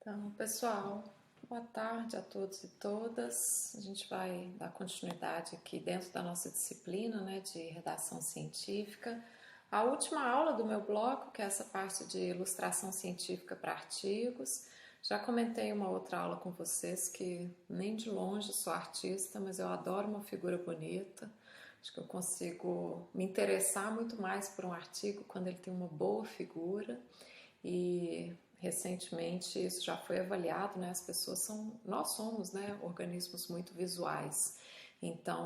Então, pessoal, boa tarde a todos e todas. A gente vai dar continuidade aqui dentro da nossa disciplina, né, de redação científica. A última aula do meu bloco, que é essa parte de ilustração científica para artigos. Já comentei uma outra aula com vocês que nem de longe sou artista, mas eu adoro uma figura bonita. Acho que eu consigo me interessar muito mais por um artigo quando ele tem uma boa figura. E recentemente isso já foi avaliado, né? As pessoas nós somos, né, organismos muito visuais. Então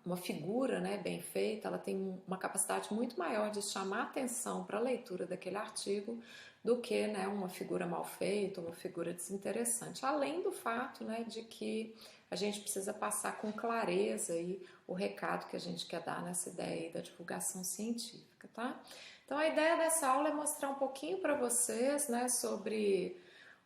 uma figura, né, bem feita, ela tem uma capacidade muito maior de chamar atenção para a leitura daquele artigo do que, né, uma figura mal feita, uma figura desinteressante. Além do fato, né, de que a gente precisa passar com clareza aí o recado que a gente quer dar nessa ideia aí da divulgação científica, tá? Então a ideia dessa aula é mostrar um pouquinho para vocês, né,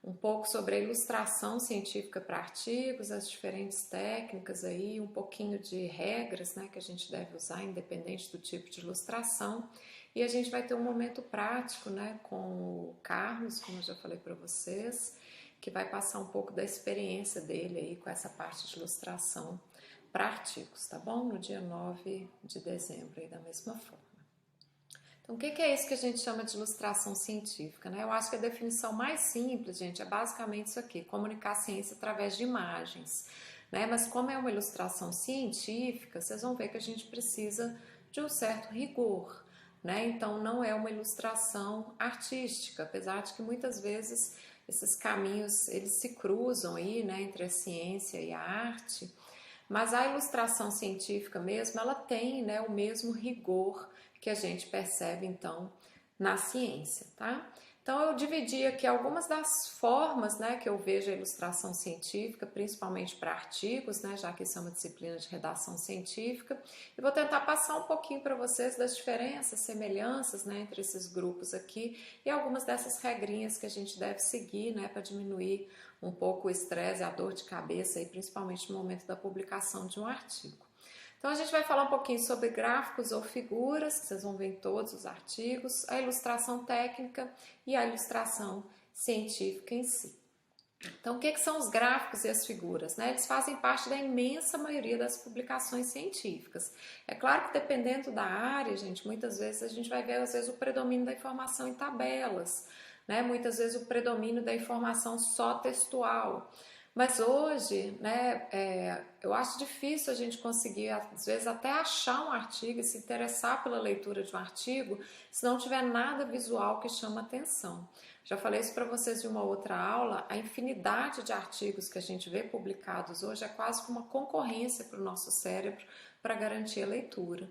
um pouco sobre a ilustração científica para artigos, as diferentes técnicas aí, um pouquinho de regras, né, que a gente deve usar independente do tipo de ilustração. E a gente vai ter um momento prático, né, com o Carlos, como eu já falei para vocês, que vai passar um pouco da experiência dele aí com essa parte de ilustração para artigos, tá bom? No dia 9 de dezembro aí da mesma forma. Então, o que é isso que a gente chama de ilustração científica, né? Eu acho que a definição mais simples, gente, é basicamente isso aqui: comunicar a ciência através de imagens, né? Mas como é uma ilustração científica, vocês vão ver que a gente precisa de um certo rigor, né? Então, não é uma ilustração artística, apesar de que muitas vezes esses caminhos eles se cruzam aí, né, entre a ciência e a arte. Mas a ilustração científica mesmo, ela tem, né, o mesmo rigor que a gente percebe, então, na ciência, tá? Então, eu dividi aqui algumas das formas, né, que eu vejo a ilustração científica, principalmente para artigos, né, já que isso é uma disciplina de redação científica, e vou tentar passar um pouquinho para vocês das diferenças, semelhanças, né, entre esses grupos aqui e algumas dessas regrinhas que a gente deve seguir, né, para diminuir um pouco o estresse e a dor de cabeça, aí, principalmente no momento da publicação de um artigo. Então a gente vai falar um pouquinho sobre gráficos ou figuras, que vocês vão ver em todos os artigos, a ilustração técnica e a ilustração científica em si. Então, o que são os gráficos e as figuras, né? Eles fazem parte da imensa maioria das publicações científicas. É claro que dependendo da área, gente, muitas vezes a gente vai ver às vezes o predomínio da informação em tabelas, né? Muitas vezes o predomínio da informação só textual. Mas hoje, né, eu acho difícil a gente conseguir, às vezes, até achar um artigo e se interessar pela leitura de um artigo se não tiver nada visual que chama atenção. Já falei isso para vocês em uma outra aula, a infinidade de artigos que a gente vê publicados hoje é quase como uma concorrência para o nosso cérebro para garantir a leitura.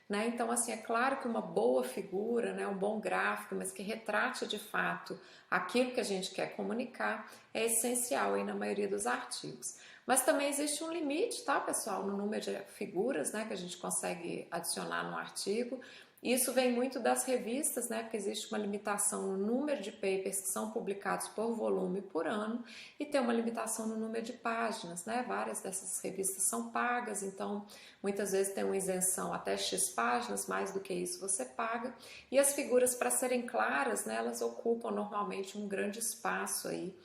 Né? Então, assim, é claro que uma boa figura, né, um bom gráfico, mas que retrate de fato aquilo que a gente quer comunicar, é essencial aí na maioria dos artigos. Mas também existe um limite, tá, pessoal, no número de figuras, né, que a gente consegue adicionar no artigo. Isso vem muito das revistas, né, porque existe uma limitação no número de papers que são publicados por volume por ano e tem uma limitação no número de páginas, né? Várias dessas revistas são pagas, então muitas vezes tem uma isenção até X páginas, mais do que isso você paga. E as figuras, para serem claras, né, elas ocupam normalmente um grande espaço aí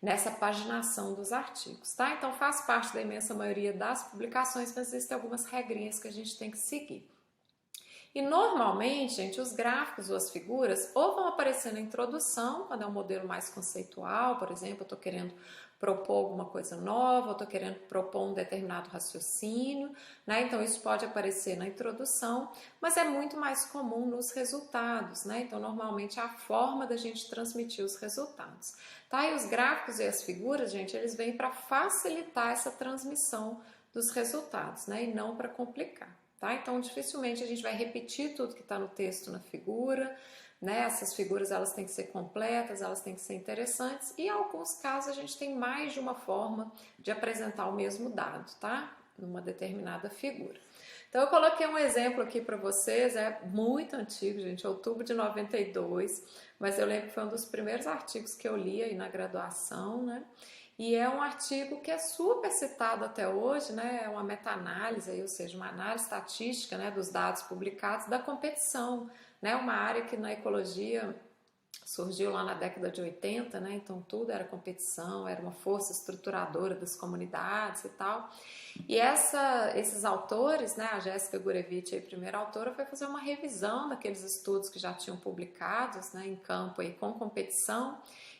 nessa paginação dos artigos, tá? Então faz parte da imensa maioria das publicações, mas existem algumas regrinhas que a gente tem que seguir. E normalmente, gente, os gráficos ou as figuras ou vão aparecer na introdução, quando é um modelo mais conceitual, por exemplo, eu estou querendo propor alguma coisa nova, eu estou querendo propor um determinado raciocínio, né? Então isso pode aparecer na introdução, mas é muito mais comum nos resultados, né? Então normalmente é a forma da gente transmitir os resultados, tá? E os gráficos e as figuras, gente, eles vêm para facilitar essa transmissão dos resultados, né? E não para complicar. Tá? Então, dificilmente a gente vai repetir tudo que está no texto na figura, né? Essas figuras elas têm que ser completas, elas têm que ser interessantes e em alguns casos a gente tem mais de uma forma de apresentar o mesmo dado, tá? Numa determinada figura. Então, eu coloquei um exemplo aqui para vocês, é muito antigo, gente, outubro de 92, mas eu lembro que foi um dos primeiros artigos que eu li aí na graduação, né? E é um artigo que é super citado até hoje, né? É uma meta-análise, ou seja, uma análise estatística, né, dos dados publicados da competição, né? Uma área que na ecologia surgiu lá na década de 80, né? Então tudo era competição, era uma força estruturadora das comunidades e tal. E esses autores, né, a Jéssica Gurevitch, a primeira autora, foi fazer uma revisão daqueles estudos que já tinham publicados, né, em campo aí, com competição.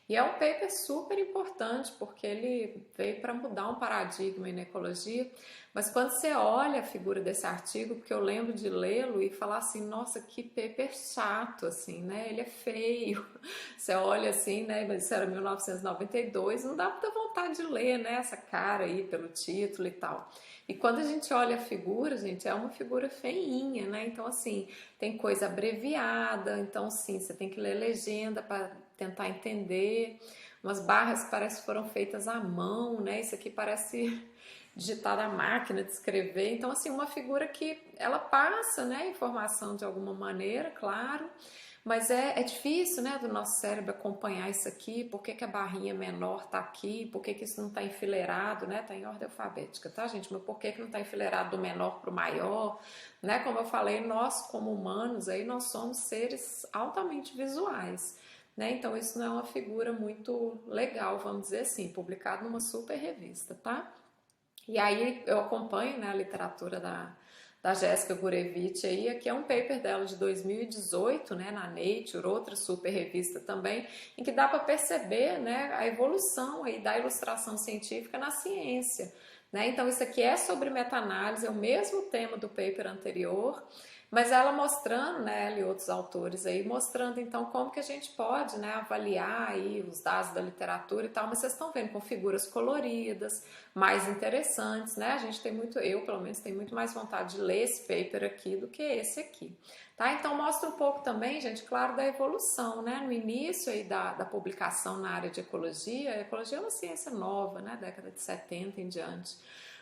E é um paper super importante, porque ele veio para mudar um paradigma na ecologia. Mas quando você olha a figura desse artigo, porque eu lembro de lê-lo e falar assim, nossa, que paper chato, assim, né? Ele é feio. Você olha assim, né? Mas isso era 1992, não dá muita vontade de ler, né? Essa cara aí pelo título e tal. E quando a gente olha a figura, gente, é uma figura feinha, né? Então, assim, tem coisa abreviada, então, sim, você tem que ler legenda para tentar entender. Umas barras que parece que foram feitas à mão, né? Isso aqui parece digitar a máquina de escrever. Então, assim, uma figura que ela passa, né, informação de alguma maneira, claro, mas é difícil, né, do nosso cérebro acompanhar isso aqui, por que a barrinha menor tá aqui, por que isso não tá enfileirado, né, tá em ordem alfabética, tá, gente? Mas por que não tá enfileirado do menor para o maior, né? Como eu falei, nós como humanos, aí nós somos seres altamente visuais, né? Então isso não é uma figura muito legal, vamos dizer assim, publicado numa super revista, tá? E aí eu acompanho, né, a literatura da Jéssica Gurevitch aí, aqui é um paper dela de 2018, né, na Nature, outra super revista também, em que dá para perceber, né, a evolução aí da ilustração científica na ciência, né? Então isso aqui é sobre meta-análise, é o mesmo tema do paper anterior, mas ela mostrando, né, ela e outros autores aí, mostrando então como que a gente pode, né, avaliar aí os dados da literatura e tal, mas vocês estão vendo com figuras coloridas, mais interessantes, né? A gente tem muito, eu pelo menos tenho muito mais vontade de ler esse paper aqui do que esse aqui, tá? Então mostra um pouco também, gente, claro, da evolução, né? No início aí da publicação na área de ecologia, a ecologia é uma ciência nova, né? Década de 70 em diante.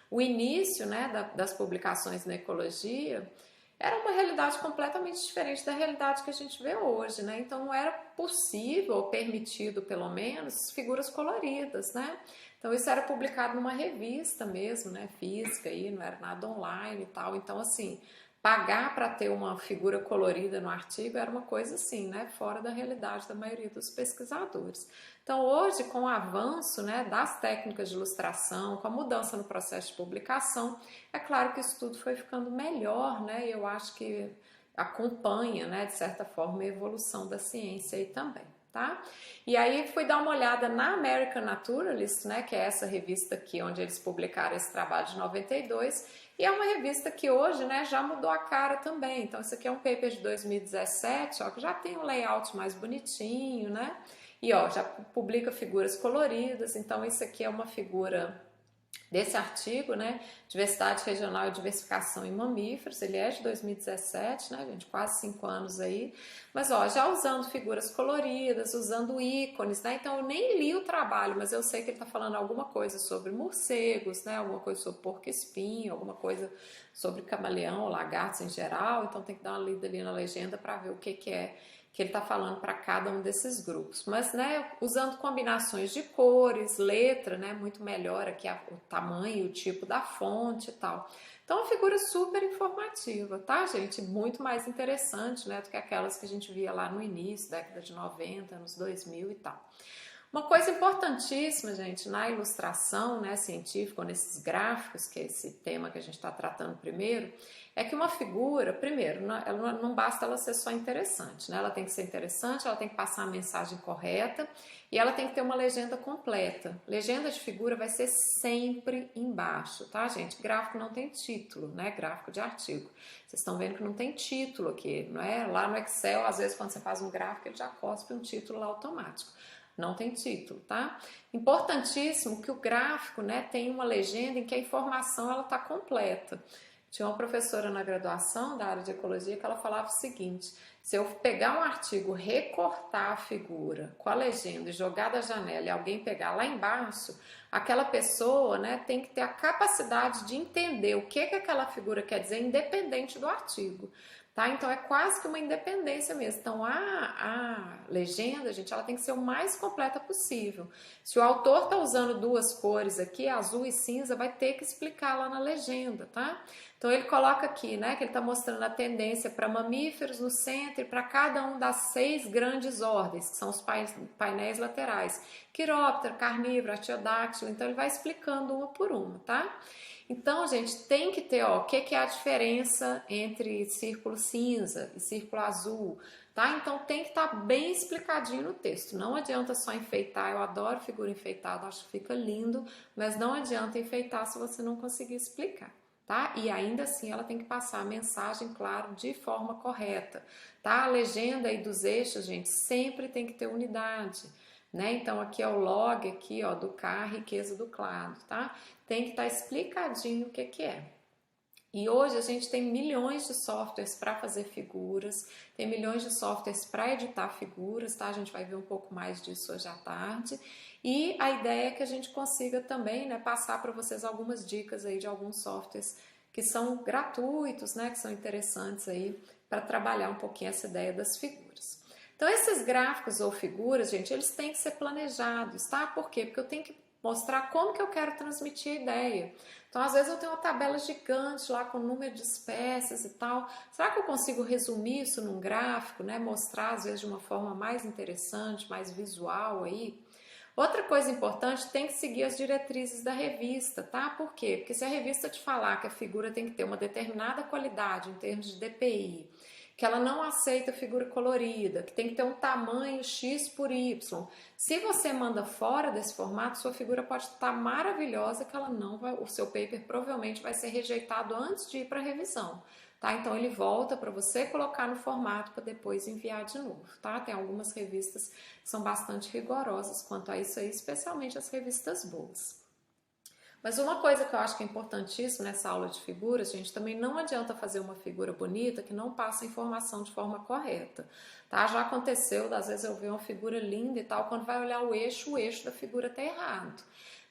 O início, né, das publicações na ecologia era uma realidade completamente diferente da realidade que a gente vê hoje, né? Então não era possível, ou permitido pelo menos, figuras coloridas, né? Então isso era publicado numa revista mesmo, né? Física aí, não era nada online e tal. Então assim, pagar para ter uma figura colorida no artigo era uma coisa assim, né? Fora da realidade da maioria dos pesquisadores. Então hoje, com o avanço, né, das técnicas de ilustração, com a mudança no processo de publicação, é claro que isso tudo foi ficando melhor, né? E eu acho que acompanha, né, de certa forma, a evolução da ciência aí também, tá? E aí fui dar uma olhada na American Naturalist, né, que é essa revista aqui onde eles publicaram esse trabalho de 92, e é uma revista que hoje, né, já mudou a cara também. Então isso aqui é um paper de 2017, ó, que já tem um layout mais bonitinho, né? E ó, já publica figuras coloridas, então isso aqui é uma figura desse artigo, né? Diversidade regional e diversificação em mamíferos, ele é de 2017, né, gente? Quase 5 anos aí. Mas, ó, já usando figuras coloridas, usando ícones, né? Então, eu nem li o trabalho, mas eu sei que ele tá falando alguma coisa sobre morcegos, né? Alguma coisa sobre porco-espinho, alguma coisa sobre camaleão ou lagartos em geral. Então, tem que dar uma lida ali na legenda para ver o que é que ele está falando para cada um desses grupos, mas, né, usando combinações de cores, letra, né, muito melhor aqui o tamanho, o tipo da fonte e tal. Então, uma figura super informativa, tá, gente? Muito mais interessante, né, do que aquelas que a gente via lá no início, década de 90, anos 2000 e tal. Uma coisa importantíssima, gente, na ilustração, né, científica, ou nesses gráficos, que é esse tema que a gente está tratando primeiro, é que uma figura, primeiro, ela não basta ela ser só interessante, né? Ela tem que ser interessante, ela tem que passar a mensagem correta e ela tem que ter uma legenda completa. Legenda de figura vai ser sempre embaixo, tá, gente? Gráfico não tem título, né? Gráfico de artigo. Vocês estão vendo que não tem título aqui, não é? Lá no Excel, às vezes, quando você faz um gráfico, ele já cospe um título lá automático. Não tem título, tá? Importantíssimo que o gráfico, né, tenha uma legenda em que a informação ela está completa. Tinha uma professora na graduação da área de ecologia que ela falava o seguinte: se eu pegar um artigo, recortar a figura com a legenda e jogar da janela e alguém pegar lá embaixo, aquela pessoa, né, tem que ter a capacidade de entender o que aquela figura quer dizer, independente do artigo. Tá? Então é quase que uma independência mesmo. Então a legenda, gente, ela tem que ser o mais completa possível. Se o autor está usando duas cores aqui, azul e cinza, vai ter que explicar lá na legenda, tá? Então ele coloca aqui, né, que ele está mostrando a tendência para mamíferos no centro e para cada um das 6 grandes ordens, que são os painéis laterais, quiróptero, carnívoro, artiodáctilo. Então ele vai explicando uma por uma, tá? Então, gente, tem que ter, ó, o que é a diferença entre círculo cinza e círculo azul, tá? Então tem que estar bem explicadinho no texto. Não adianta só enfeitar, eu adoro figura enfeitada, acho que fica lindo, mas não adianta enfeitar se você não conseguir explicar, tá? E ainda assim ela tem que passar a mensagem, claro, de forma correta, tá? A legenda aí dos eixos, gente, sempre tem que ter unidade, né? Então aqui é o log aqui, ó, do K, riqueza do clado, tá? Tem que estar explicadinho o que é. E hoje a gente tem milhões de softwares para fazer figuras, tem milhões de softwares para editar figuras, tá? A gente vai ver um pouco mais disso hoje à tarde. E a ideia é que a gente consiga também, né, passar para vocês algumas dicas aí de alguns softwares que são gratuitos, né, que são interessantes aí para trabalhar um pouquinho essa ideia das figuras. Então esses gráficos ou figuras, gente, eles têm que ser planejados, tá? Por quê? Porque eu tenho que mostrar como que eu quero transmitir a ideia. Então, às vezes eu tenho uma tabela gigante lá com o número de espécies e tal. Será que eu consigo resumir isso num gráfico, né? Mostrar, às vezes, de uma forma mais interessante, mais visual aí? Outra coisa importante, tem que seguir as diretrizes da revista, tá? Por quê? Porque se a revista te falar que a figura tem que ter uma determinada qualidade em termos de DPI, que ela não aceita figura colorida, que tem que ter um tamanho X por Y. Se você manda fora desse formato, sua figura pode estar maravilhosa, que ela não vai, o seu paper provavelmente vai ser rejeitado antes de ir para a revisão. Tá? Então ele volta para você colocar no formato para depois enviar de novo, tá? Tem algumas revistas que são bastante rigorosas quanto a isso aí, especialmente as revistas boas. Mas uma coisa que eu acho que é importantíssima nessa aula de figuras, gente, também não adianta fazer uma figura bonita que não passa a informação de forma correta, tá? Já aconteceu, às vezes eu vejo uma figura linda e tal, quando vai olhar o eixo da figura tá errado,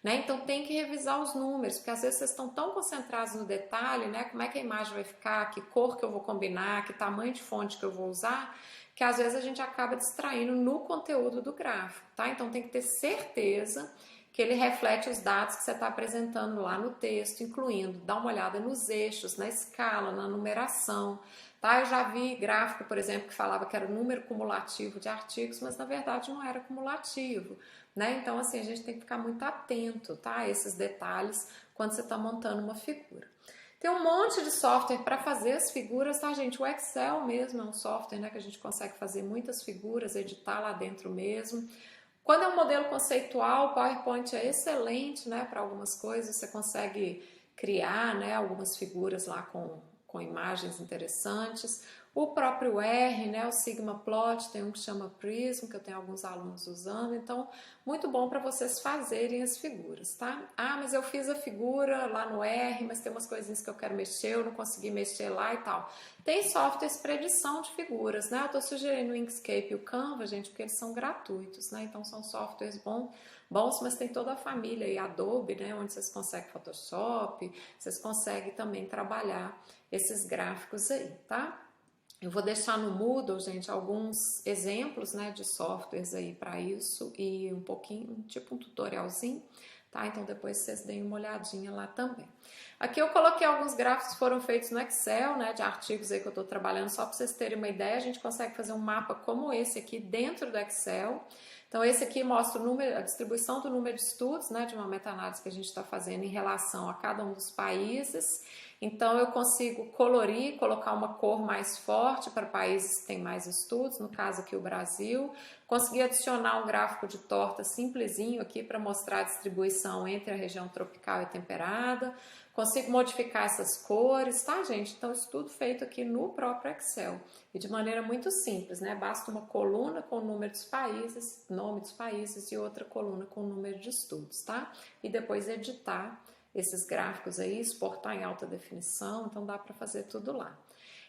né? Então tem que revisar os números, porque às vezes vocês estão tão concentrados no detalhe, né? Como é que a imagem vai ficar, que cor que eu vou combinar, que tamanho de fonte que eu vou usar, que às vezes a gente acaba distraindo no conteúdo do gráfico, tá? Então tem que ter certeza que ele reflete os dados que você está apresentando lá no texto, incluindo, dá uma olhada nos eixos, na escala, na numeração, tá? Eu já vi gráfico, por exemplo, que falava que era o número cumulativo de artigos, mas na verdade não era cumulativo, né? Então, assim, a gente tem que ficar muito atento, tá? A esses detalhes quando você está montando uma figura. Tem um monte de software para fazer as figuras, tá, gente? O Excel mesmo é um software, né, que a gente consegue fazer muitas figuras, editar lá dentro mesmo. Quando é um modelo conceitual, o PowerPoint é excelente, né, para algumas coisas, você consegue criar, né, algumas figuras lá com imagens interessantes. O próprio R, né, o Sigma Plot, tem um que chama Prism, que eu tenho alguns alunos usando, então muito bom para vocês fazerem as figuras, tá? Ah, mas eu fiz a figura lá no R, mas tem umas coisinhas que eu quero mexer, eu não consegui mexer lá e tal. Tem softwares para edição de figuras, né? Eu tô sugerindo o Inkscape e o Canva, gente, porque eles são gratuitos, né? Então são softwares bons, mas tem toda a família aí, Adobe, né? Onde vocês conseguem Photoshop, vocês conseguem também trabalhar esses gráficos aí, tá? Eu vou deixar no Moodle, gente, alguns exemplos, né, de softwares aí para isso e um pouquinho, tipo um tutorialzinho, tá? Então depois vocês deem uma olhadinha lá também. Aqui eu coloquei alguns gráficos que foram feitos no Excel, né, de artigos aí que eu estou trabalhando, só para vocês terem uma ideia. A gente consegue fazer um mapa como esse aqui dentro do Excel. Então esse aqui mostra o número, a distribuição do número de estudos, né, de uma meta-análise que a gente está fazendo em relação a cada um dos países. Então eu consigo colorir, colocar uma cor mais forte para países que têm mais estudos, no caso aqui o Brasil. Consegui adicionar um gráfico de torta simplesinho aqui para mostrar a distribuição entre a região tropical e temperada. Consigo modificar essas cores, tá, gente? Então isso tudo feito aqui no próprio Excel. E de maneira muito simples, né? Basta uma coluna com o número dos países, nome dos países e outra coluna com o número de estudos, tá? E depois editar esses gráficos aí, exportar em alta definição, então dá para fazer tudo lá.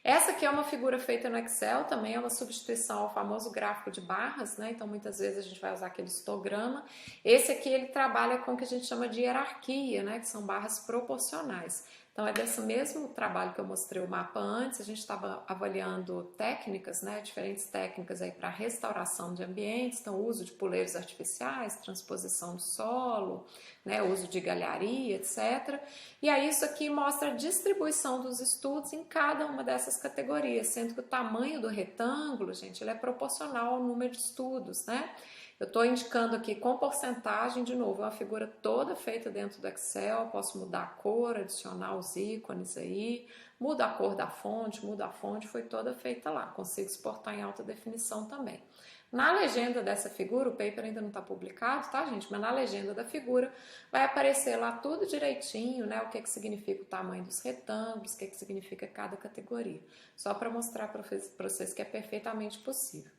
Essa aqui é uma figura feita no Excel, também é uma substituição ao famoso gráfico de barras, né? Então muitas vezes a gente vai usar aquele histograma. Esse aqui ele trabalha com o que a gente chama de hierarquia, né? Que são barras proporcionais. Então é desse mesmo trabalho que eu mostrei o mapa antes, a gente estava avaliando técnicas, né, diferentes técnicas aí para restauração de ambientes, então uso de poleiros artificiais, transposição do solo, né, uso de galharia, etc. E aí isso aqui mostra a distribuição dos estudos em cada uma dessas categorias, sendo que o tamanho do retângulo, gente, ele é proporcional ao número de estudos, né? Eu estou indicando aqui com porcentagem, de novo, é uma figura toda feita dentro do Excel, posso mudar a cor, adicionar os ícones aí, muda a cor da fonte, muda a fonte, foi toda feita lá, consigo exportar em alta definição também. Na legenda dessa figura, o paper ainda não está publicado, tá, gente? Mas na legenda da figura vai aparecer lá tudo direitinho, né? O que significa o tamanho dos retângulos, o que significa cada categoria. Só para mostrar para vocês que é perfeitamente possível.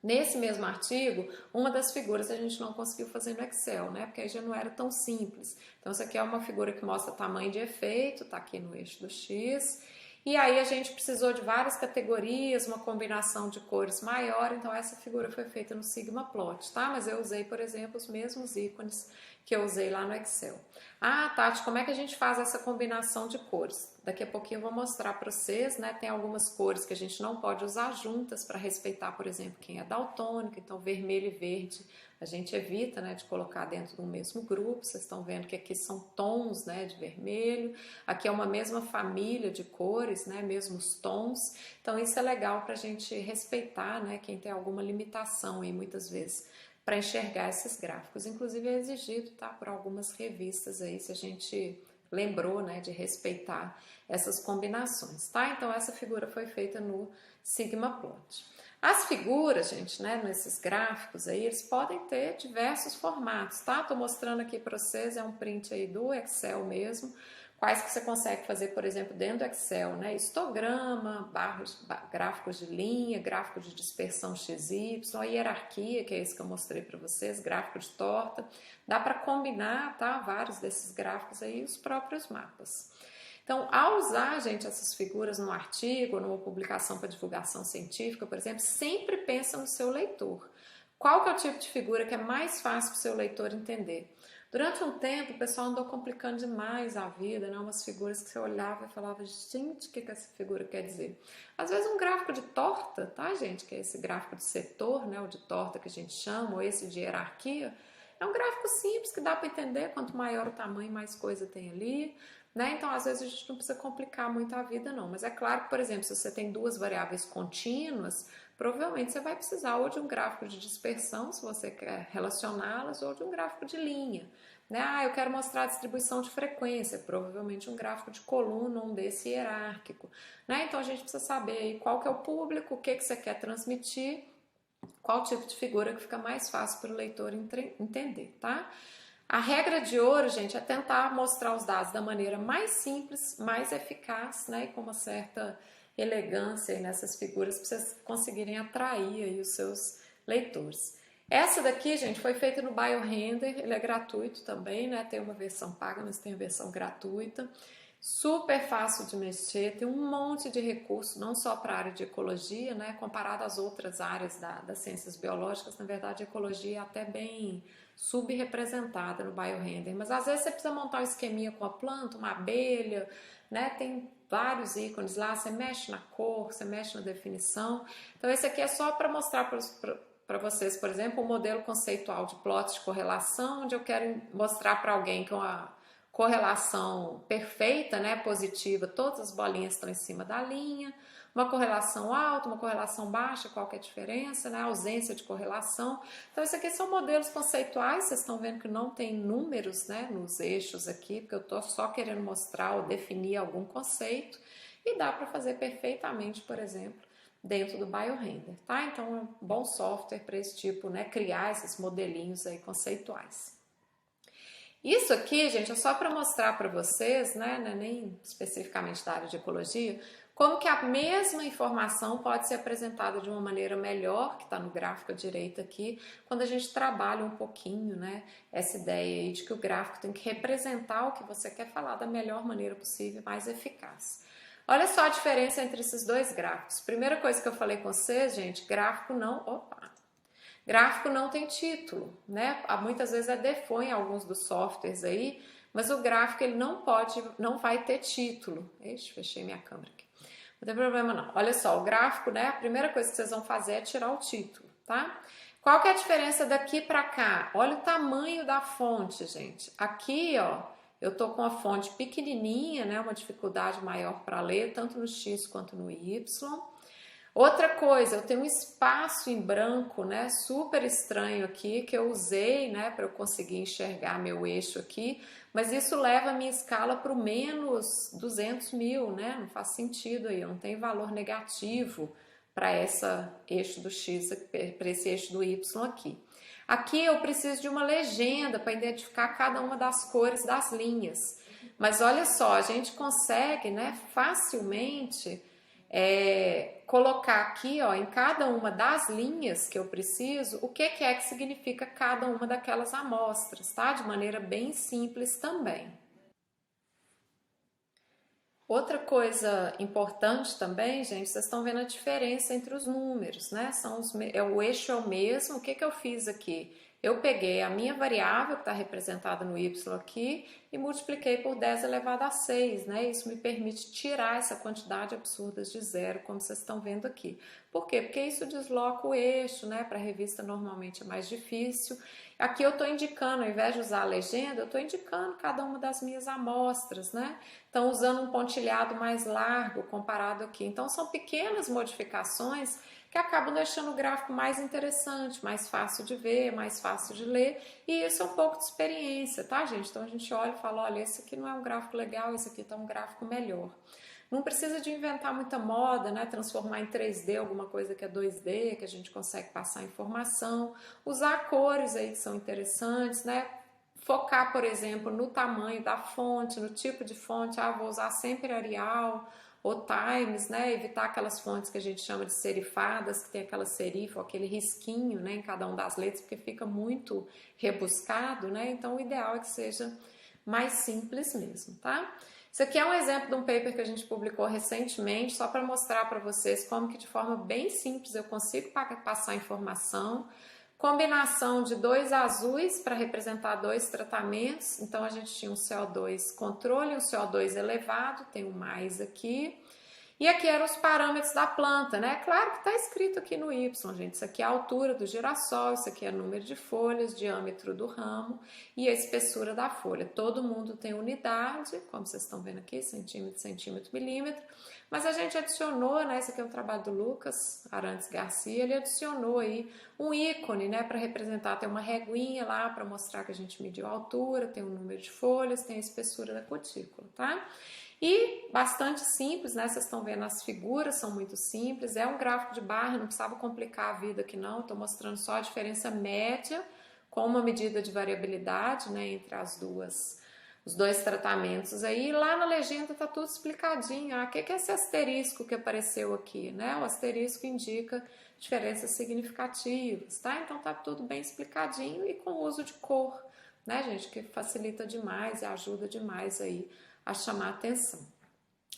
Nesse mesmo artigo, uma das figuras a gente não conseguiu fazer no Excel, né? Porque aí já não era tão simples. Então, isso aqui é uma figura que mostra tamanho de efeito, tá aqui no eixo do X. E aí a gente precisou de várias categorias, uma combinação de cores maior, então essa figura foi feita no Sigma Plot, tá? Mas eu usei, por exemplo, os mesmos ícones que eu usei lá no Excel. Ah, Tati, como é que a gente faz essa combinação de cores? Daqui a pouquinho eu vou mostrar para vocês, né? Tem algumas cores que a gente não pode usar juntas para respeitar, por exemplo, quem é daltônico, então vermelho e verde a gente evita, né, de colocar dentro do mesmo grupo. Vocês estão vendo que aqui são tons, né, de vermelho, aqui é uma mesma família de cores, né, mesmos tons, então isso é legal para a gente respeitar, né, quem tem alguma limitação aí muitas vezes para enxergar esses gráficos. Inclusive é exigido, tá, por algumas revistas aí, se a gente lembrou, né, de respeitar essas combinações, tá? Então essa figura foi feita no Sigma Plot. As figuras, gente, né, nesses gráficos aí, eles podem ter diversos formatos, tá? Tô mostrando aqui para vocês, é um print aí do Excel mesmo, quais que você consegue fazer, por exemplo, dentro do Excel, né? Histograma, gráficos de linha, gráfico de dispersão XY, a hierarquia, que é esse que eu mostrei para vocês, gráfico de torta. Dá para combinar, tá? Vários desses gráficos aí, os próprios mapas. Então, ao usar, gente, essas figuras num artigo, numa publicação para divulgação científica, por exemplo, sempre pensa no seu leitor. Qual que é o tipo de figura que é mais fácil para o seu leitor entender? Durante um tempo, o pessoal andou complicando demais a vida, né? Umas figuras que você olhava e falava, gente, o que essa figura quer dizer? Às vezes um gráfico de torta, tá, gente? Que é esse gráfico de setor, né? O de torta que a gente chama, ou esse de hierarquia. É um gráfico simples que dá para entender, quanto maior o tamanho, mais coisa tem ali, né? Então, às vezes a gente não precisa complicar muito a vida, não. Mas é claro que, por exemplo, se você tem duas variáveis contínuas, provavelmente você vai precisar ou de um gráfico de dispersão, se você quer relacioná-las, ou de um gráfico de linha. Né? Ah, eu quero mostrar a distribuição de frequência, provavelmente um gráfico de coluna, um desse hierárquico. Né? Então a gente precisa saber aí qual que é o público, o que você quer transmitir, qual tipo de figura que fica mais fácil para o leitor entender, tá? A regra de ouro, gente, é tentar mostrar os dados da maneira mais simples, mais eficaz, né, e com uma certa elegância aí nessas figuras para vocês conseguirem atrair aí os seus leitores. Essa daqui, gente, foi feita no BioRender, ele é gratuito também, né, tem uma versão paga, mas tem a versão gratuita. Super fácil de mexer, tem um monte de recursos, não só para a área de ecologia, né, comparado às outras áreas das ciências biológicas. Na verdade, a ecologia é até bem subrepresentada no BioRender, mas às vezes você precisa montar um esqueminha com a planta, uma abelha, né, tem vários ícones lá, você mexe na cor, você mexe na definição. Então esse aqui é só para mostrar para vocês, por exemplo, um modelo conceitual de plot de correlação, onde eu quero mostrar para alguém que uma correlação perfeita, né, positiva, todas as bolinhas estão em cima da linha, uma correlação alta, uma correlação baixa, qual que é a diferença, né, ausência de correlação. Então, isso aqui são modelos conceituais, vocês estão vendo que não tem números, né, nos eixos aqui, porque eu estou só querendo mostrar ou definir algum conceito, e dá para fazer perfeitamente, por exemplo, dentro do BioRender, tá? Então, é um bom software para esse tipo, né, criar esses modelinhos aí conceituais. Isso aqui, gente, é só para mostrar para vocês, né, nem especificamente da área de ecologia, como que a mesma informação pode ser apresentada de uma maneira melhor, que está no gráfico à direita aqui, quando a gente trabalha um pouquinho, né, essa ideia aí de que o gráfico tem que representar o que você quer falar da melhor maneira possível, mais eficaz. Olha só a diferença entre esses dois gráficos. Primeira coisa que eu falei com vocês, gente, gráfico não tem título, né? Muitas vezes é default em alguns dos softwares aí, Mas o gráfico ele não vai ter título. Ixi, fechei minha câmera aqui. Não tem problema não. Olha só, o gráfico, né? A primeira coisa que vocês vão fazer é tirar o título, tá? Qual que é a diferença daqui para cá? Olha o tamanho da fonte, gente. Aqui, ó, eu tô com a fonte pequenininha, né? Uma dificuldade maior para ler, tanto no X quanto no Y. Outra coisa, eu tenho um espaço em branco, né, super estranho aqui, que eu usei, né, para eu conseguir enxergar meu eixo aqui, mas isso leva a minha escala para o menos 200 mil, né, não faz sentido aí, não tem valor negativo para esse eixo do X, para esse eixo do Y aqui. Aqui eu preciso de uma legenda para identificar cada uma das cores das linhas, mas olha só, a gente consegue, né, facilmente colocar aqui, ó, em cada uma das linhas que eu preciso, o que é que significa cada uma daquelas amostras, tá? De maneira bem simples também. Outra coisa importante também, gente, vocês estão vendo a diferença entre os números, né? O eixo é o mesmo. O que eu fiz aqui? Eu peguei a minha variável, que está representada no y aqui, e multipliquei por 10 elevado a 6, né? Isso me permite tirar essa quantidade absurda de zero, como vocês estão vendo aqui. Por quê? Porque isso desloca o eixo, né? Para a revista normalmente é mais difícil. Aqui eu estou indicando, ao invés de usar a legenda, eu estou indicando cada uma das minhas amostras, né? Então, usando um pontilhado mais largo comparado aqui. Então, são pequenas modificações que acabam deixando o gráfico mais interessante, mais fácil de ver, mais fácil de ler, e isso é um pouco de experiência, tá, gente? Então a gente olha e fala, olha, esse aqui não é um gráfico legal, esse aqui tá um gráfico melhor. Não precisa de inventar muita moda, né? Transformar em 3D alguma coisa que é 2D, que a gente consegue passar informação, usar cores aí que são interessantes, né? Focar, por exemplo, no tamanho da fonte, no tipo de fonte, vou usar sempre Arial, ou Times, né? Evitar aquelas fontes que a gente chama de serifadas, que tem aquela serifa, aquele risquinho, né, em cada uma das letras, porque fica muito rebuscado, né? Então, o ideal é que seja mais simples mesmo, tá? Isso aqui é um exemplo de um paper que a gente publicou recentemente, só para mostrar para vocês como que de forma bem simples eu consigo passar informação. Combinação de dois azuis para representar dois tratamentos. Então, a gente tinha um CO2 controle, um CO2 elevado, tem um mais aqui. E aqui eram os parâmetros da planta, né? Claro que está escrito aqui no Y, gente. Isso aqui é a altura do girassol, isso aqui é o número de folhas, diâmetro do ramo e a espessura da folha. Todo mundo tem unidade, como vocês estão vendo aqui, centímetro, centímetro, milímetro. Mas a gente adicionou, né? Esse aqui é o trabalho do Lucas Arantes Garcia, ele adicionou aí um ícone, né? Para representar, tem uma reguinha lá para mostrar que a gente mediu a altura, tem o número de folhas, tem a espessura da cutícula, tá? E bastante simples, né? Vocês estão vendo as figuras, são muito simples. É um gráfico de barra, não precisava complicar a vida aqui não. Estou mostrando só a diferença média com uma medida de variabilidade, né? Entre os dois tratamentos aí. Lá na legenda tá tudo explicadinho. O que é esse asterisco que apareceu aqui, né? O asterisco indica diferenças significativas, tá? Então tá tudo bem explicadinho e com uso de cor, né, gente? Que facilita demais e ajuda demais aí a chamar a atenção.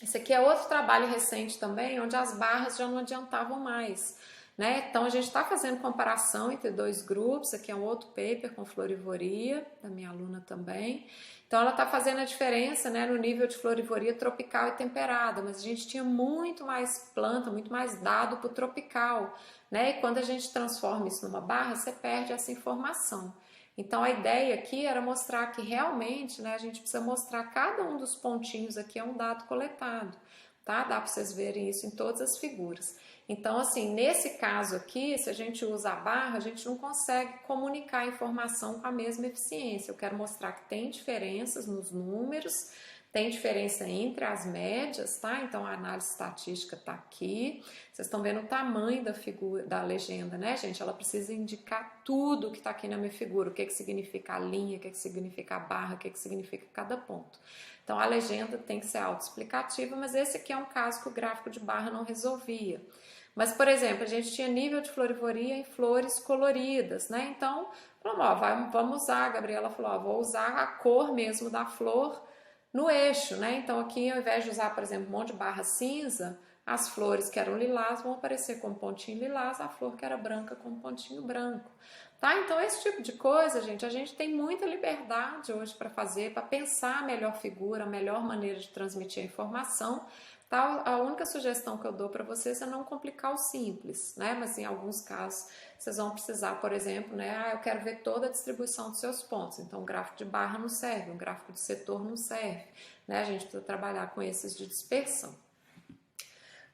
Esse aqui é outro trabalho recente também, onde as barras já não adiantavam mais, né? Então a gente está fazendo comparação entre dois grupos. Aqui é um outro paper com florivoria, da minha aluna também. Então ela está fazendo a diferença, né, no nível de florivoria tropical e temperada, mas a gente tinha muito mais planta, muito mais dado para o tropical, né? E quando a gente transforma isso numa barra, você perde essa informação. Então a ideia aqui era mostrar que realmente, né, a gente precisa mostrar cada um dos pontinhos aqui é um dado coletado, tá? Dá para vocês verem isso em todas as figuras. Então, assim, nesse caso aqui, se a gente usa a barra, a gente não consegue comunicar a informação com a mesma eficiência. Eu quero mostrar que tem diferenças nos números, tem diferença entre as médias, tá? Então a análise estatística tá aqui. Vocês estão vendo o tamanho da figura, da legenda, né, gente? Ela precisa indicar tudo que tá aqui na minha figura. O que significa a linha, o que significa a barra, o que significa cada ponto. Então a legenda tem que ser autoexplicativa, mas esse aqui é um caso que o gráfico de barra não resolvia. Mas, por exemplo, a gente tinha nível de florivoria em flores coloridas, né? Então, vamos usar, a Gabriela falou, vou usar a cor mesmo da flor no eixo, né? Então aqui, ao invés de usar, por exemplo, um monte de barra cinza, As flores que eram lilás vão aparecer com pontinho lilás, a flor que era branca com pontinho branco. Tá? Então, esse tipo de coisa, gente, a gente tem muita liberdade hoje para fazer, para pensar a melhor figura, a melhor maneira de transmitir a informação. Tá? A única sugestão que eu dou para vocês é não complicar o simples, né? Mas em alguns casos vocês vão precisar, por exemplo, né? Eu quero ver toda a distribuição dos seus pontos, então um gráfico de barra não serve, um gráfico de setor não serve, né? A gente precisa trabalhar com esses de dispersão.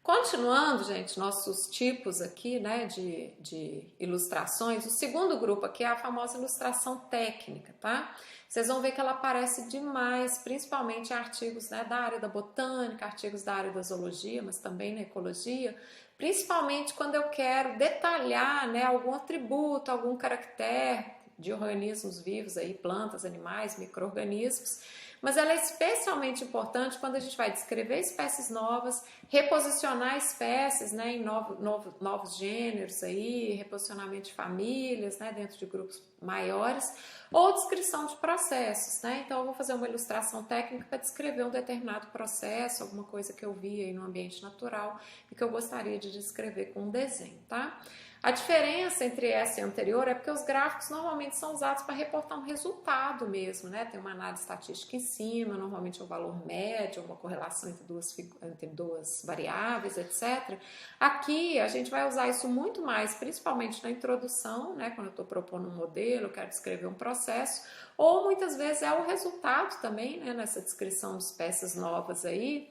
Continuando, gente, nossos tipos aqui, né, de ilustrações, o segundo grupo aqui é a famosa ilustração técnica, tá? Vocês vão ver que ela aparece demais, principalmente em artigos, né, da área da botânica, artigos da área da zoologia, mas também na ecologia, principalmente quando eu quero detalhar, né, algum atributo, algum caractere de organismos vivos, aí, plantas, animais, micro-organismos. Mas ela é especialmente importante quando a gente vai descrever espécies novas, reposicionar espécies, né, em novos gêneros, aí, reposicionamento de famílias, né, dentro de grupos maiores, ou descrição de processos. Né? Então, eu vou fazer uma ilustração técnica para descrever um determinado processo, alguma coisa que eu vi aí no ambiente natural e que eu gostaria de descrever com um desenho. Tá? A diferença entre essa e a anterior é porque os gráficos normalmente são usados para reportar um resultado mesmo, né? Tem uma análise estatística em cima, normalmente é um valor médio, uma correlação entre duas variáveis, etc. Aqui a gente vai usar isso muito mais, principalmente na introdução, né? Quando eu estou propondo um modelo, eu quero descrever um processo, ou muitas vezes é o resultado também, né? Nessa descrição de espécies novas aí,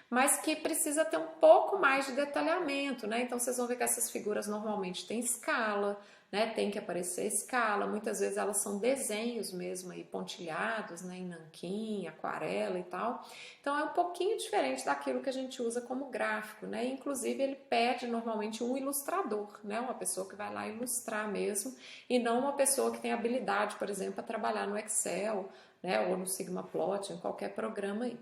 mas que precisa ter um pouco mais de detalhamento, né? Então vocês vão ver que essas figuras normalmente têm escala, né? Tem que aparecer escala, muitas vezes elas são desenhos mesmo aí, pontilhados, né? Em nanquim, aquarela e tal. Então é um pouquinho diferente daquilo que a gente usa como gráfico, né? Inclusive ele pede normalmente um ilustrador, né? Uma pessoa que vai lá ilustrar mesmo, e não uma pessoa que tem habilidade, por exemplo, para trabalhar no Excel, né? Ou no Sigmaplot, em qualquer programa aí.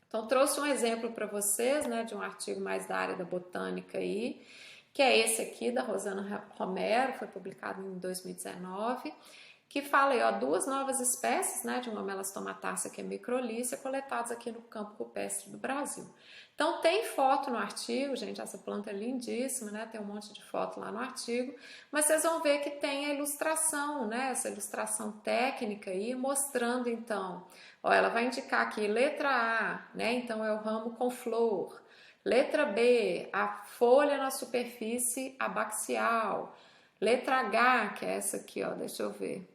Então, trouxe um exemplo para vocês, né, de um artigo mais da área da botânica aí, que é esse aqui, da Rosana Romero, foi publicado em 2019, que fala aí, ó, 2 novas espécies, né, de uma melastomatácea que é microlícia, coletadas aqui no campo rupestre do Brasil. Então, tem foto no artigo, gente, essa planta é lindíssima, né, tem um monte de foto lá no artigo, mas vocês vão ver que tem a ilustração, né, essa ilustração técnica aí, mostrando, então, ó, ela vai indicar aqui, letra A, né, então é o ramo com flor, letra B, a folha na superfície abaxial, letra H, que é essa aqui, ó, deixa eu ver,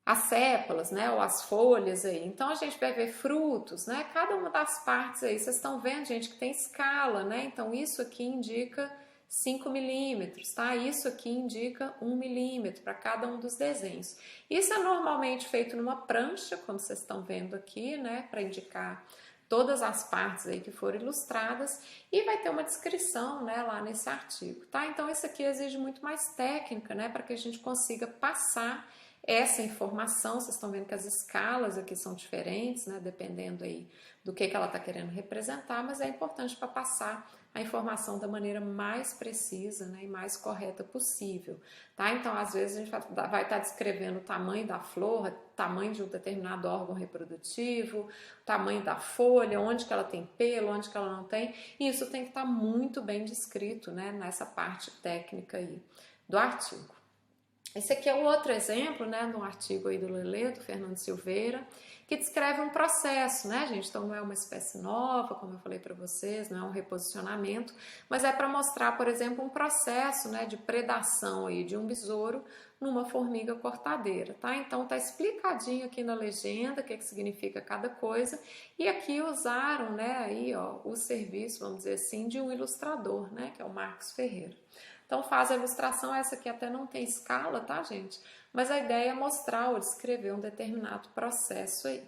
as sépalas, né, ou as folhas aí. Então a gente vai ver frutos, né? Cada uma das partes aí, vocês estão vendo, gente, que tem escala, né? Então isso aqui indica 5 milímetros, tá? Isso aqui indica 1 milímetro para cada um dos desenhos. Isso é normalmente feito numa prancha, como vocês estão vendo aqui, né? Para indicar todas as partes aí que foram ilustradas, e vai ter uma descrição, né, lá nesse artigo, tá? Então isso aqui exige muito mais técnica, né, para que a gente consiga passar essa informação. Vocês estão vendo que as escalas aqui são diferentes, né, dependendo aí do que ela está querendo representar, mas é importante para passar a informação da maneira mais precisa, né, e mais correta possível, tá? Então, às vezes, a gente vai estar descrevendo o tamanho da flor, o tamanho de um determinado órgão reprodutivo, o tamanho da folha, onde que ela tem pelo, onde que ela não tem, e isso tem que estar muito bem descrito, né, nessa parte técnica aí do artigo. Esse aqui é um outro exemplo, né, de um artigo aí do Lelê, do Fernando Silveira, que descreve um processo, né, gente? Então não é uma espécie nova, como eu falei para vocês, não é um reposicionamento, mas é para mostrar, por exemplo, um processo, né, de predação aí de um besouro numa formiga cortadeira, tá? Então tá explicadinho aqui na legenda o que significa cada coisa, e aqui usaram, né, aí, ó, o serviço, vamos dizer assim, de um ilustrador, né, que é o Marcos Ferreira. Então faz a ilustração, essa aqui até não tem escala, tá, gente? Mas a ideia é mostrar ou descrever um determinado processo aí.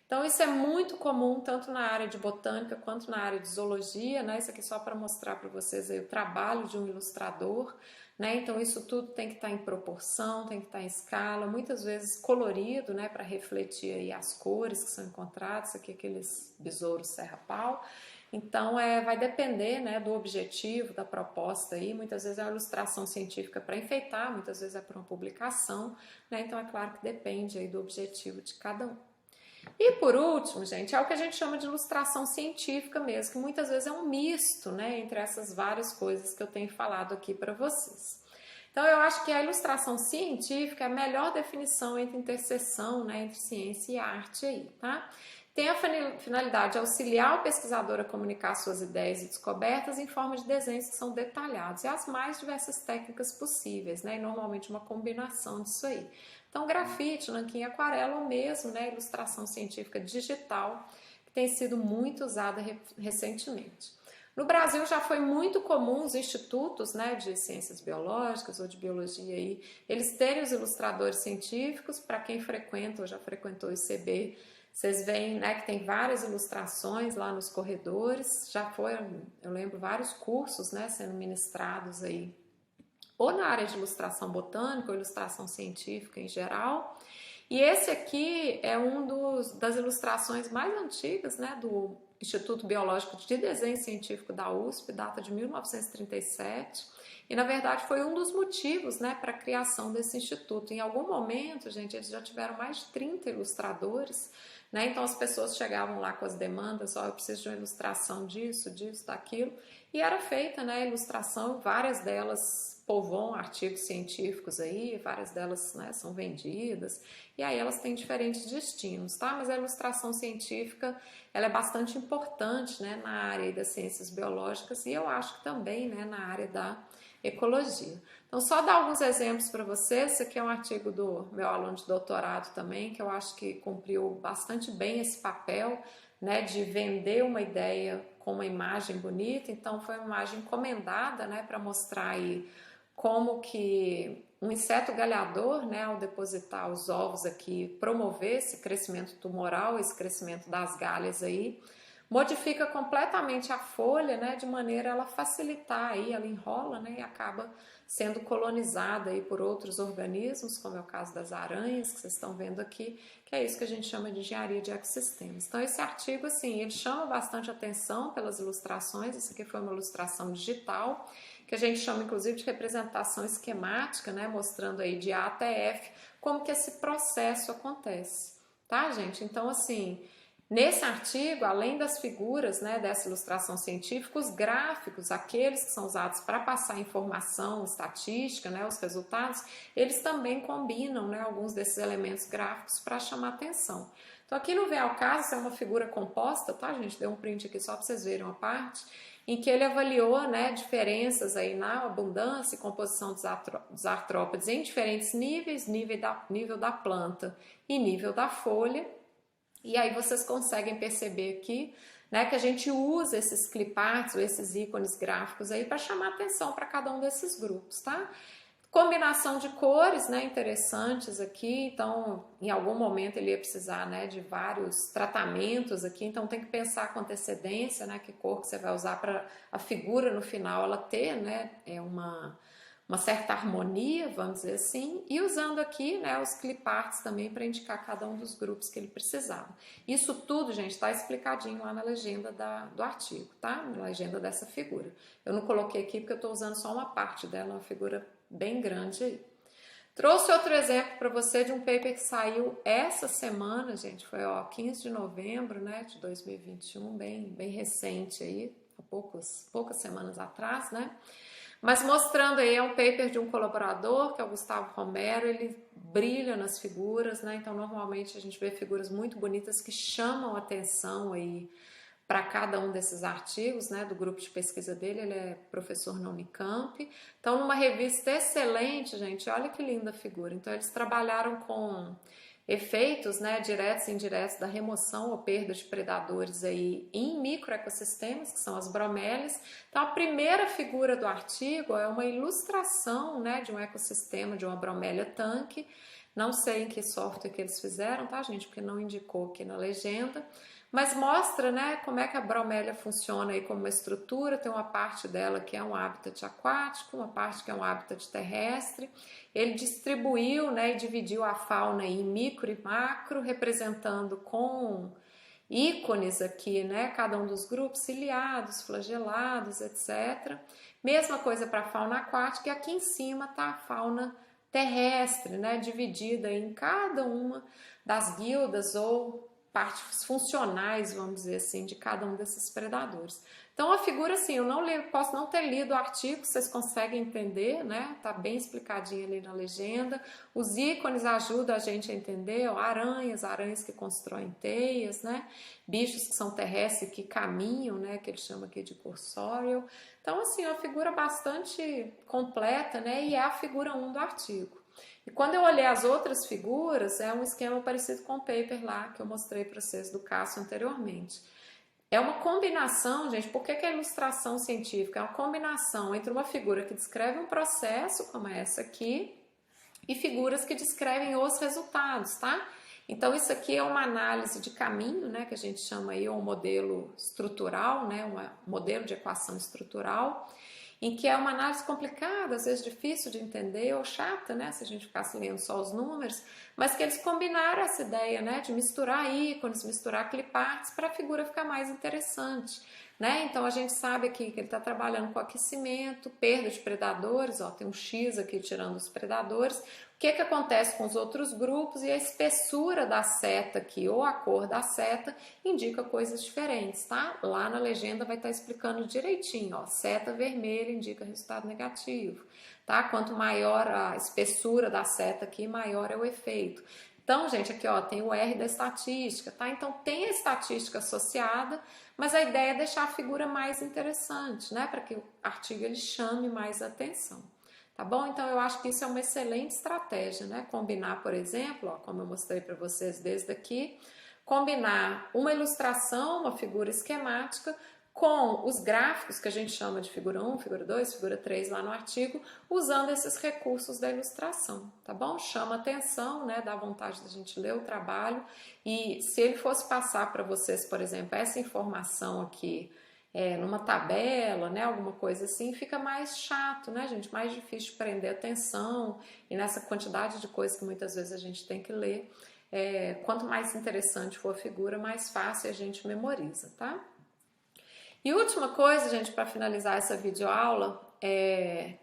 Então isso é muito comum tanto na área de botânica quanto na área de zoologia, né? Isso aqui só para mostrar para vocês aí o trabalho de um ilustrador, né? Então isso tudo tem que estar em proporção, tem que estar em escala, muitas vezes colorido, né? Para refletir aí as cores que são encontradas, isso aqui é aqueles besouros serra-pau. Então, vai depender, né, do objetivo, da proposta aí. Muitas vezes é uma ilustração científica para enfeitar, muitas vezes é para uma publicação, né? Então, é claro que depende aí do objetivo de cada um. E por último, gente, é o que a gente chama de ilustração científica mesmo, que muitas vezes é um misto, né, entre essas várias coisas que eu tenho falado aqui para vocês. Então, eu acho que a ilustração científica é a melhor definição entre interseção, né, entre ciência e arte aí, tá? Tem a finalidade de auxiliar o pesquisador a comunicar suas ideias e descobertas em forma de desenhos que são detalhados e as mais diversas técnicas possíveis, né? E normalmente uma combinação disso aí. Então, grafite, nanquim, aquarela ou mesmo, né, ilustração científica digital, que tem sido muito usada recentemente. No Brasil já foi muito comum os institutos, né, de ciências biológicas ou de biologia aí, eles terem os ilustradores científicos. Para quem frequenta ou já frequentou o ICB, vocês veem, né, que tem várias ilustrações lá nos corredores. Já foi, eu lembro, vários cursos, né, sendo ministrados aí, ou na área de ilustração botânica ou ilustração científica em geral. E esse aqui é das ilustrações mais antigas, né, do Instituto Biológico de Desenho Científico da USP, data de 1937, e na verdade foi um dos motivos, né, para a criação desse instituto. Em algum momento, gente, eles já tiveram mais de 30 ilustradores, né, então as pessoas chegavam lá com as demandas, eu preciso de uma ilustração disso, daquilo, e era feita, né, a ilustração, várias delas povoam artigos científicos aí, várias delas, né, são vendidas, e aí elas têm diferentes destinos, tá? Mas a ilustração científica, ela é bastante importante, né, na área das ciências biológicas e eu acho que também, né, na área da ecologia. Então, só dar alguns exemplos para vocês. Esse aqui é um artigo do meu aluno de doutorado também, que eu acho que cumpriu bastante bem esse papel, né, de vender uma ideia com uma imagem bonita. Então, foi uma imagem encomendada, né, para mostrar aí como que um inseto galhador, né, ao depositar os ovos aqui, promover esse crescimento tumoral, esse crescimento das galhas aí, modifica completamente a folha, né, de maneira a ela facilitar aí, ela enrola, né, e acaba sendo colonizada aí por outros organismos, como é o caso das aranhas, que vocês estão vendo aqui, que é isso que a gente chama de engenharia de ecossistemas. Então, esse artigo, assim, ele chama bastante atenção pelas ilustrações. Isso aqui foi uma ilustração digital, que a gente chama, inclusive, de representação esquemática, né, mostrando aí de A até F, como que esse processo acontece, tá, gente? Então, assim, nesse artigo, além das figuras, né, dessa ilustração científica, os gráficos, aqueles que são usados para passar informação estatística, né, os resultados, eles também combinam, né, alguns desses elementos gráficos para chamar atenção. Então, aqui no vem ao caso, essa é uma figura composta, tá, gente? Dei um print aqui só para vocês verem uma parte, em que ele avaliou, né, diferenças aí na abundância e composição dos artrópodes em diferentes níveis, nível da planta e nível da folha. E aí vocês conseguem perceber aqui, né, que a gente usa esses cliparts ou esses ícones gráficos aí para chamar atenção para cada um desses grupos, tá? Combinação de cores, né, interessantes aqui. Então, em algum momento ele ia precisar, né, de vários tratamentos aqui, então tem que pensar com antecedência, né, que cor que você vai usar para a figura no final ela ter, né, uma certa harmonia, vamos dizer assim, e usando aqui, né, os cliparts também para indicar cada um dos grupos que ele precisava. Isso tudo, gente, está explicadinho lá na legenda do artigo, tá? Na legenda dessa figura. Eu não coloquei aqui porque eu estou usando só uma parte dela, uma figura bem grande aí. Trouxe outro exemplo para você de um paper que saiu essa semana, gente, foi 15 de novembro, né, de 2021, bem recente aí, há poucas semanas atrás, né? Mas mostrando aí, é um paper de um colaborador, que é o Gustavo Romero, ele brilha nas figuras, né? Então, normalmente a gente vê figuras muito bonitas que chamam atenção aí para cada um desses artigos, né, do grupo de pesquisa dele. Ele é professor na Unicamp. Então, numa revista excelente, gente, olha que linda a figura. Então, eles trabalharam com efeitos, né, diretos e indiretos da remoção ou perda de predadores aí em microecossistemas, que são as bromélias. Então, a primeira figura do artigo é uma ilustração, né, de um ecossistema de uma bromélia tanque. Não sei em que software que eles fizeram, tá, gente? Porque não indicou aqui na legenda. Mas mostra, né, como é que a bromélia funciona aí como uma estrutura. Tem uma parte dela que é um habitat aquático, uma parte que é um habitat terrestre. Ele distribuiu, né, e dividiu a fauna em micro e macro, representando com ícones aqui, né, cada um dos grupos, ciliados, flagelados, etc. Mesma coisa para a fauna aquática, e aqui em cima está a fauna terrestre, né, dividida em cada uma das guildas ou partes funcionais, vamos dizer assim, de cada um desses predadores. Então a figura, assim, eu não posso não ter lido o artigo, vocês conseguem entender, né? Tá bem explicadinho ali na legenda. Os ícones ajudam a gente a entender, ó, aranhas que constroem teias, né? Bichos que são terrestres que caminham, né? Que ele chama aqui de cursorial. Então, assim, é uma figura bastante completa, né? E é a figura 1 do artigo. E quando eu olhei as outras figuras, é um esquema parecido com o paper lá que eu mostrei para vocês do Cássio anteriormente. É uma combinação, gente, por que é ilustração científica? É uma combinação entre uma figura que descreve um processo, como essa aqui, e figuras que descrevem os resultados, tá? Então, isso aqui é uma análise de caminho, né, que a gente chama aí um modelo estrutural, né, um modelo de equação estrutural, em que é uma análise complicada, às vezes difícil de entender ou chata, né, se a gente ficasse lendo só os números, mas que eles combinaram essa ideia, né, de misturar ícones, misturar cliparts para a figura ficar mais interessante, né? Então a gente sabe aqui que ele está trabalhando com aquecimento, perda de predadores, ó, tem um X aqui tirando os predadores. O que acontece com os outros grupos e a espessura da seta aqui, ou a cor da seta, indica coisas diferentes, tá? Lá na legenda vai estar explicando direitinho, ó, seta vermelha indica resultado negativo, tá? Quanto maior a espessura da seta aqui, maior é o efeito. Então, gente, aqui ó, tem o R da estatística, tá? Então tem a estatística associada, mas a ideia é deixar a figura mais interessante, né? Para que o artigo ele chame mais atenção. Tá bom? Então eu acho que isso é uma excelente estratégia, né? Combinar, por exemplo, ó, como eu mostrei para vocês desde aqui, combinar uma ilustração, uma figura esquemática, com os gráficos que a gente chama de figura 1, figura 2, figura 3 lá no artigo, usando esses recursos da ilustração, tá bom? Chama atenção, né? Dá vontade da gente ler o trabalho e se ele fosse passar para vocês, por exemplo, essa informação aqui, numa tabela, né, alguma coisa assim, fica mais chato, né, gente? Mais difícil de prender atenção e nessa quantidade de coisas que muitas vezes a gente tem que ler. Quanto mais interessante for a figura, mais fácil a gente memoriza, tá? E última coisa, gente, para finalizar essa videoaula,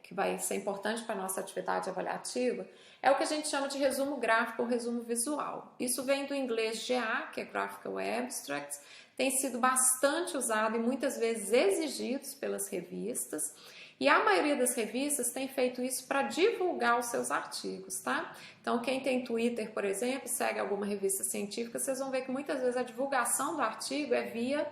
que vai ser importante para a nossa atividade avaliativa, é o que a gente chama de resumo gráfico ou resumo visual. Isso vem do inglês GA, que é Graphical Abstracts, tem sido bastante usado e muitas vezes exigido pelas revistas. E a maioria das revistas tem feito isso para divulgar os seus artigos, tá? Então, quem tem Twitter, por exemplo, segue alguma revista científica, vocês vão ver que muitas vezes a divulgação do artigo é via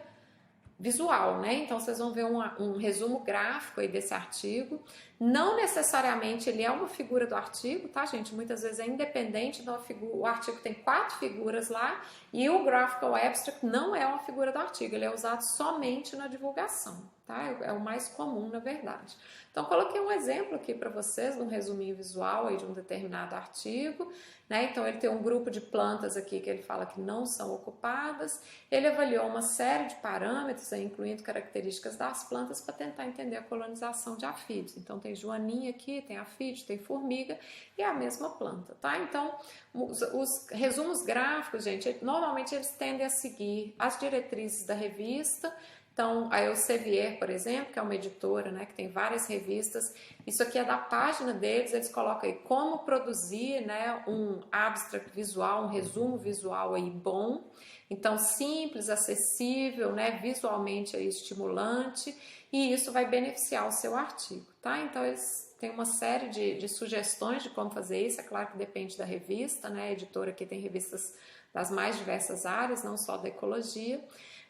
visual, né? Então vocês vão ver um resumo gráfico aí desse artigo. Não necessariamente ele é uma figura do artigo, tá, gente? Muitas vezes é independente da figura. O artigo tem 4 figuras lá e o Graphical Abstract não é uma figura do artigo, ele é usado somente na divulgação, tá? É o mais comum, na verdade. Então coloquei um exemplo aqui para vocês, um resuminho visual aí de um determinado artigo, né? Então ele tem um grupo de plantas aqui que ele fala que não são ocupadas. Ele avaliou uma série de parâmetros, aí, incluindo características das plantas, para tentar entender a colonização de afídeos. Então tem joaninha aqui, tem afídeo, tem formiga e é a mesma planta, tá? Então os resumos gráficos, gente, normalmente eles tendem a seguir as diretrizes da revista. Então, a Elsevier, por exemplo, que é uma editora, né, que tem várias revistas, isso aqui é da página deles, eles colocam aí como produzir, né, um abstract visual, um resumo visual aí bom, então simples, acessível, né, visualmente aí estimulante, e isso vai beneficiar o seu artigo, tá? Então, eles têm uma série de sugestões de como fazer isso, é claro que depende da revista, né, a editora aqui tem revistas das mais diversas áreas, não só da ecologia,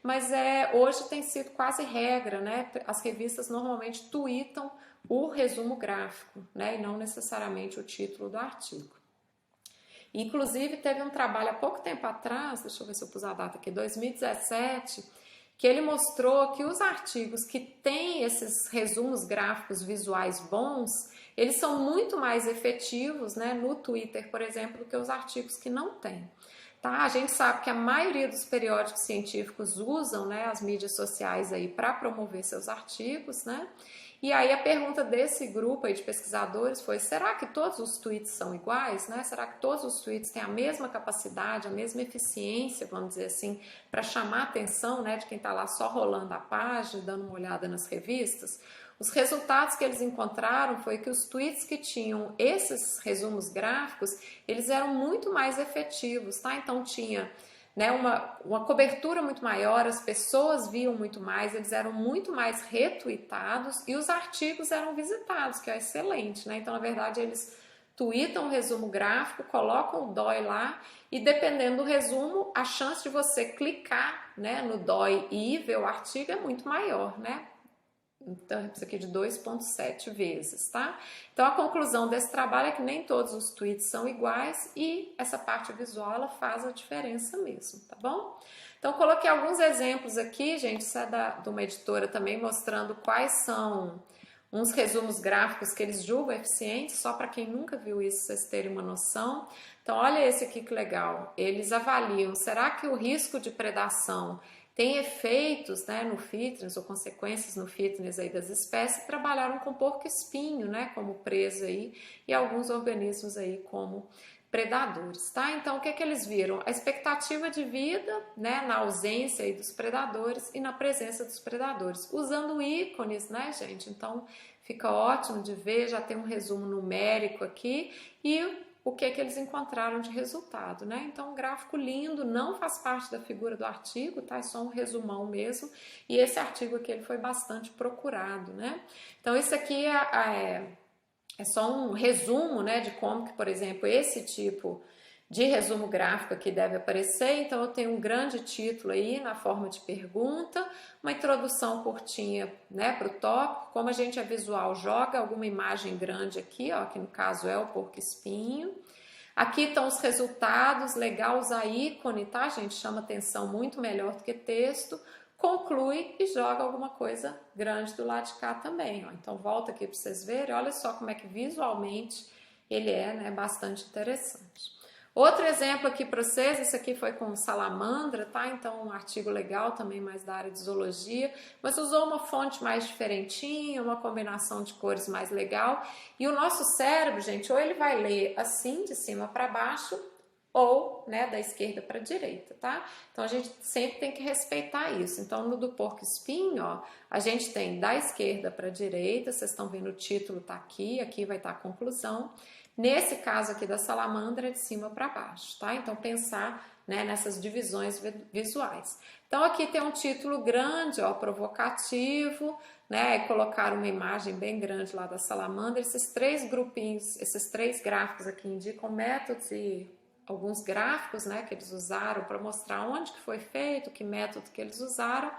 mas hoje tem sido quase regra, né? As revistas normalmente tweetam o resumo gráfico, né? E não necessariamente o título do artigo. Inclusive, teve um trabalho há pouco tempo atrás, deixa eu ver se eu pus a data aqui, 2017, que ele mostrou que os artigos que têm esses resumos gráficos visuais bons, eles são muito mais efetivos, né, no Twitter, por exemplo, do que os artigos que não têm. Tá? A gente sabe que a maioria dos periódicos científicos usam, né, as mídias sociais aí para promover seus artigos, né? E aí a pergunta desse grupo aí de pesquisadores foi: será que todos os tweets são iguais, né? Será que todos os tweets têm a mesma capacidade, a mesma eficiência, vamos dizer assim, para chamar a atenção, né, de quem está lá só rolando a página, dando uma olhada nas revistas? Os resultados que eles encontraram foi que os tweets que tinham esses resumos gráficos, eles eram muito mais efetivos, tá? Então tinha né, uma cobertura muito maior, as pessoas viam muito mais, eles eram muito mais retuitados e os artigos eram visitados, que é excelente, né? Então, na verdade, eles tweetam o resumo gráfico, colocam o DOI lá e dependendo do resumo, a chance de você clicar, né, no DOI e ver o artigo é muito maior, né? Então, isso aqui de 2,7 vezes, tá? Então, a conclusão desse trabalho é que nem todos os tweets são iguais e essa parte visual, ela faz a diferença mesmo, tá bom? Então, coloquei alguns exemplos aqui, gente, isso é de uma editora também, mostrando quais são uns resumos gráficos que eles julgam eficientes, só para quem nunca viu isso, vocês terem uma noção. Então, olha esse aqui que legal. Eles avaliam, será que o risco de predação tem efeitos, né, no fitness ou consequências no fitness aí das espécies? Trabalharam com porco-espinho, né, como presa aí e alguns organismos aí como predadores, tá? Então, o que que eles viram? A expectativa de vida, né, na ausência aí dos predadores e na presença dos predadores, usando ícones, né, gente? Então, fica ótimo de ver, já tem um resumo numérico aqui e o que que eles encontraram de resultado, né? Então, um gráfico lindo, não faz parte da figura do artigo, tá? É só um resumão mesmo. E esse artigo aqui ele foi bastante procurado, né? Então, isso aqui é só um resumo, né, de como que, por exemplo, esse tipo de resumo gráfico aqui deve aparecer. Então, eu tenho um grande título aí na forma de pergunta, uma introdução curtinha, né, para o tópico. Como a gente é visual, joga alguma imagem grande aqui, ó, que no caso é o porco-espinho. Aqui estão os resultados, legal usar ícone, tá, gente? Chama atenção muito melhor do que texto. Conclui e joga alguma coisa grande do lado de cá também, ó. Então, volta aqui para vocês verem, olha só como é que visualmente ele é, né, bastante interessante. Outro exemplo aqui para vocês, esse aqui foi com salamandra, tá? Então, um artigo legal também, mais da área de zoologia, mas usou uma fonte mais diferentinha, uma combinação de cores mais legal. E o nosso cérebro, gente, ou ele vai ler assim, de cima para baixo, ou, né, da esquerda para a direita, tá? Então, a gente sempre tem que respeitar isso. Então, no do porco-espinho, ó, a gente tem da esquerda para a direita, vocês estão vendo o título tá aqui, aqui vai estar a conclusão. Nesse caso aqui da salamandra, é de cima para baixo, tá? Então, pensar, né, nessas divisões visuais. Então, aqui tem um título grande, ó, provocativo, né? Colocar uma imagem bem grande lá da salamandra. Esses três grupinhos, esses três gráficos aqui indicam métodos e alguns gráficos, né, que eles usaram para mostrar onde que foi feito, que método que eles usaram.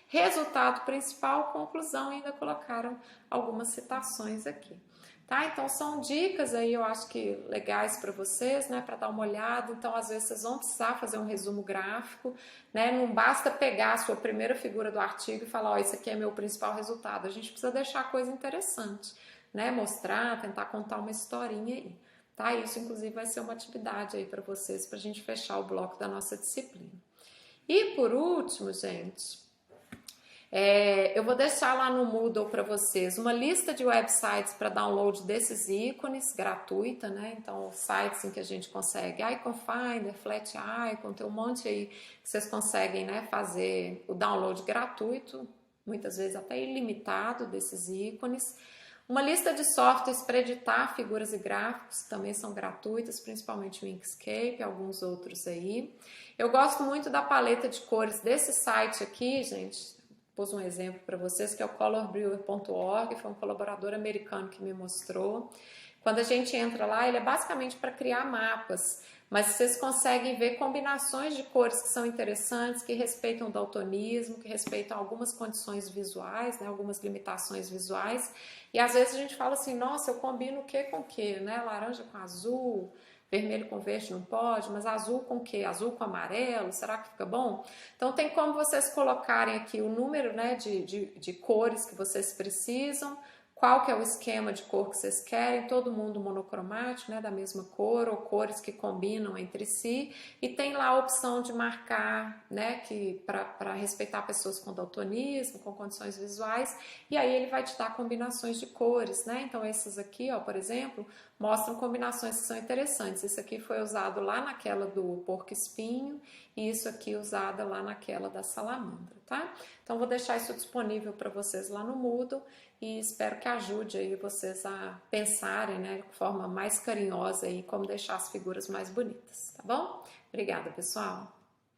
Resultado principal, conclusão, ainda colocaram algumas citações aqui. Tá? Então, são dicas aí, eu acho que legais para vocês, né, para dar uma olhada. Então, às vezes, vocês vão precisar fazer um resumo gráfico, né, não basta pegar a sua primeira figura do artigo e falar, ó, esse aqui é meu principal resultado. A gente precisa deixar a coisa interessante, né, mostrar, tentar contar uma historinha aí. Tá? Isso, inclusive, vai ser uma atividade aí para vocês, para a gente fechar o bloco da nossa disciplina. E, por último, gente, eu vou deixar lá no Moodle para vocês uma lista de websites para download desses ícones, gratuita, né? Então, sites em que a gente consegue Icon Finder, Flat Icon, tem um monte aí que vocês conseguem, né, fazer o download gratuito, muitas vezes até ilimitado desses ícones. Uma lista de softwares para editar figuras e gráficos, também são gratuitas, principalmente o Inkscape, alguns outros aí. Eu gosto muito da paleta de cores desse site aqui, gente. Pus um exemplo para vocês, que é o colorbrewer.org, foi um colaborador americano que me mostrou. Quando a gente entra lá, ele é basicamente para criar mapas, mas vocês conseguem ver combinações de cores que são interessantes, que respeitam o daltonismo, que respeitam algumas condições visuais, né, algumas limitações visuais. E às vezes a gente fala assim, nossa, eu combino o que com o que, né? Laranja com azul, vermelho com verde não pode, mas azul com o que? Azul com amarelo, será que fica bom? Então tem como vocês colocarem aqui o número, né, de cores que vocês precisam, qual que é o esquema de cor que vocês querem, todo mundo monocromático, né, da mesma cor, ou cores que combinam entre si, e tem lá a opção de marcar, né, que para respeitar pessoas com daltonismo, com condições visuais, e aí ele vai te dar combinações de cores, né, então esses aqui, ó, por exemplo, mostram combinações que são interessantes. Isso aqui foi usado lá naquela do porco-espinho e isso aqui usada lá naquela da salamandra, tá? Então, vou deixar isso disponível para vocês lá no Moodle e espero que ajude aí vocês a pensarem, né, de forma mais carinhosa aí como deixar as figuras mais bonitas, tá bom? Obrigada, pessoal!